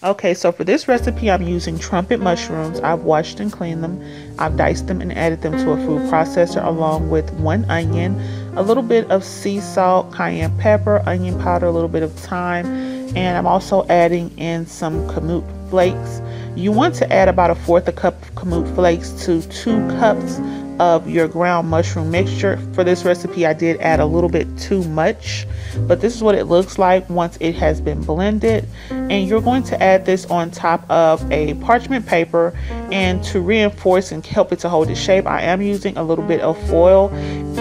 Okay, so for this recipe, I'm using trumpet mushrooms. I've washed and cleaned them. I've diced them and added them to a food processor along with 1 onion, a little bit of sea salt, cayenne pepper, onion powder, a little bit of thyme, and I'm also adding in some kamut flakes. You want to add about 1/4 cup of kamut flakes to 2 cups of your ground mushroom mixture. For this recipe, I did add a little bit too much, but this is what it looks like once it has been blended. And you're going to add this on top of a parchment paper, and to reinforce and help it to hold its shape, I am using a little bit of foil.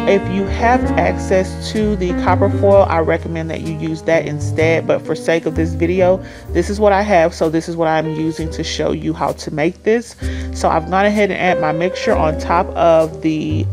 If you have access to the copper foil, I recommend that you use that instead, but for sake of this video, this is what I have, so this is what I'm using to show you how to make this. So I've gone ahead and add my mixture on top of the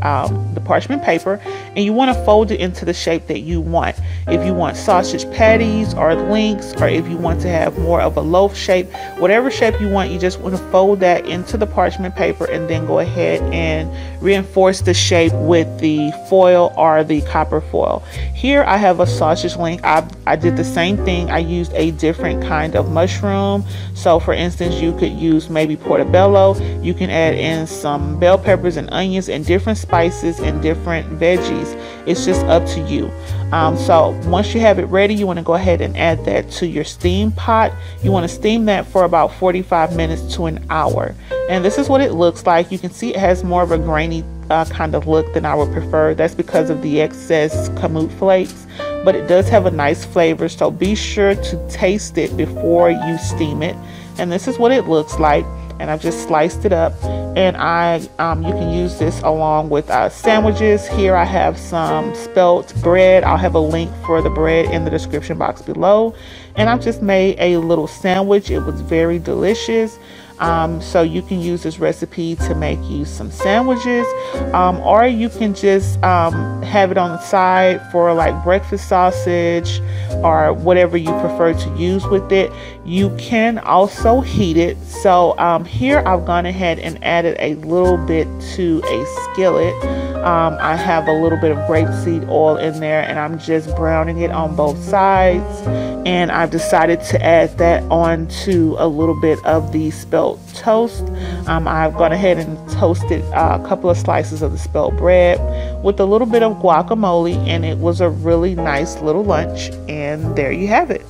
parchment paper, and you want to fold it into the shape that you want. If you want sausage patties or links, or if you want to have more of a loaf shape, whatever shape you want, you just want to fold that into the parchment paper and then go ahead and reinforce the shape with the foil or the copper foil. Here I have a sausage link. I did the same thing. I used a different kind of mushroom. So for instance, you could use maybe portobello. You can add in some bell peppers and onions and different spices and different veggies. It's just up to you. So once you have it ready, you want to go ahead and add that to your steam pot. You want to steam that for about 45 minutes to an hour. And this is what it looks like. You can see it has more of a grainy kind of look than I would prefer. That's because of the excess kamut flakes, but it does have a nice flavor. So be sure to taste it before you steam it. And this is what it looks like. And I've just sliced it up, and you can use this along with sandwiches. Here I have some spelt bread. I'll have a link for the bread in the description box below. And I've just made a little sandwich. It was very delicious. So you can use this recipe to make you some sandwiches, or you can just have it on the side for like breakfast sausage or whatever you prefer to use with it. You can also heat it. So here I've gone ahead and added a little bit to a skillet. I have a little bit of grapeseed oil in there, and I'm just browning it on both sides. And I've decided to add that on to a little bit of the spelt toast. I've gone ahead and toasted a couple of slices of the spelt bread with a little bit of guacamole, and it was a really nice little lunch. And there you have it.